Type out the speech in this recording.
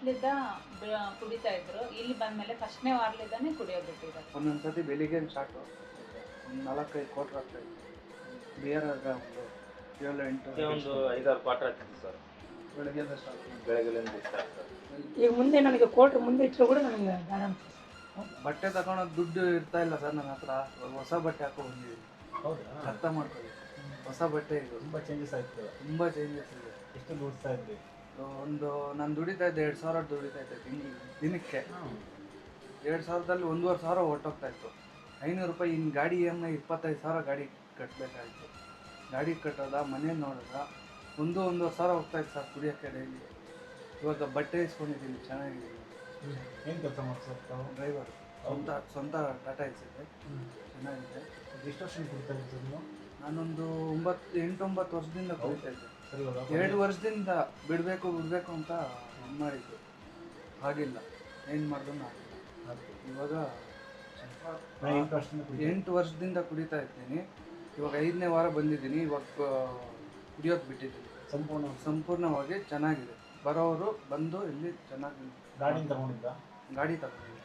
ವರ್ಷಲಿದ್ದ ಕುಡಿತಾ ಇದ್ರು. ಇಲ್ಲಿ ಬಂದ್ಮೇಲೆ ಫಸ್ಟ್ನೇ ವಾರಲಿದ್ದಾನೆ ಕುಡಿಯೋದು ಬಿಟ್ಟಿದ್ದಾರೆ. ಒಂದೊಂದ್ಸತಿ ಬೆಳಿಗ್ಗೆ ಸ್ಟಾರ್ಟು ಒಂದು 4-5 ಕ್ವಾರ್ಟರ್ ಆಗ್ತಾಯಿತ್ತು. ಬಿಯರ್ ಆಗ ಒಂದು 7-8 ಒಂದು 5-6 ಕ್ವಾರ್ಟರ್ ಆಗ್ತಿತ್ತು ಸರ್. ಬೆಳಗ್ಗೆ ಸ್ಟಾರ್ಟ್, ಬೆಳಗ್ಗೆಲಿಂದ ಸ್ಟಾರ್ಟ್ ಸರ್. ಈಗ ಮುಂದೆ ನನಗೆ ಕ್ವಾರ್ಟರ್ ಮುಂದೆ ಇಟ್ಟರು ಕೂಡ ನನಗೆ ಬೇಡ ಅನ್ಸುತ್ತೆ. ಬಟ್ಟೆ ತಗೊಳೋದು ದುಡ್ಡು ಇರ್ತಾ ಇಲ್ಲ ಸರ್ ನನ್ನ ಹತ್ರ. ಹೊಸ ಬಟ್ಟೆ ಹಾಕೋ ಬಂದಿದ್ದೀನಿ. ಹೌದಾ? ಅರ್ಥ ಮಾಡ್ಕೊಳ್ಳಿ, ಹೊಸ ಬಟ್ಟೆ ಇದು. ತುಂಬ ಚೇಂಜಸ್ ಆಯ್ತು. ತುಂಬ ಚೇಂಜಸ್ ಇದೆ. ಎಷ್ಟು ದುಡಿಸ್ತಾ ಇದ್ರಿ? ಒಂದು ನಾನು ದುಡಿತಾ ಇದ್ದೆ 2,000 ದುಡಿತಾ ಇದ್ದೆ ದಿನಕ್ಕೆ. 2,000ದಲ್ಲಿ 1,500 ಹೊರಟೋಗ್ತಾ ಇತ್ತು. 500 ರೂಪಾಯಿ ಇನ್ನು ಗಾಡಿ EMI 25,000 ಗಾಡಿ ಕಟ್ಟಬೇಕಾಗಿತ್ತು. ಗಾಡಿ ಕಟ್ಟೋದ, ಮನೆ ನೋಡೋದ, 1,500 ಹೋಗ್ತಾಯಿತ್ತು ಸರ್ ಕುಡಿಯೋಕ್ಕೆ ಡೈಲಿ. ಇವಾಗ ಬಟ್ಟೆ ಇಸ್ಕೊಂಡಿದ್ದೀನಿ, ಚೆನ್ನಾಗಿದೆ. ಏನು ಕೆಲಸ ಮಾಡ್ಸೋದು? ಡ್ರೈವರ್, ಸ್ವಂತ ಟಾಟಾ ಇದೆ, ಚೆನ್ನಾಗಿದೆ. ಎಷ್ಟು ವರ್ಷ ಕುಡಿತಾ ಇದ್ದೀರಿ ನೀವು? ನಾನೊಂದು 8-9 ವರ್ಷದಿಂದ ಕುಡಿತಾ ಇದ್ದೆ. ಸರಿ, ಇವಾಗ 2 ವರ್ಷದಿಂದ ಬಿಡಬೇಕು ಅಂತ ಇದು ಮಾಡಿದ್ದು, ಆಗಿಲ್ಲ. ಏನು ಮಾಡಿದ್ರು ಆಗಿಲ್ಲ. ಇವಾಗ 8 ವರ್ಷದಿಂದ ಕುಡಿತಾ ಇದ್ದೀನಿ. ಇವಾಗ 5ನೇ ವಾರ ಬಂದಿದ್ದೀನಿ. ಇವಾಗ ಕುಡಿಯೋದು ಬಿಟ್ಟಿದ್ದೀನಿ ಸಂಪೂರ್ಣವಾಗಿ. ಚೆನ್ನಾಗಿದೆ. ಬರೋರು ಬಂದು ಇಲ್ಲಿ ಚೆನ್ನಾಗಿ ಗಾಡಿ ತಗೊಂಡಿದ್ದ? ಗಾಡಿ ತಗೊಂಡಿದ್ದೀನಿ.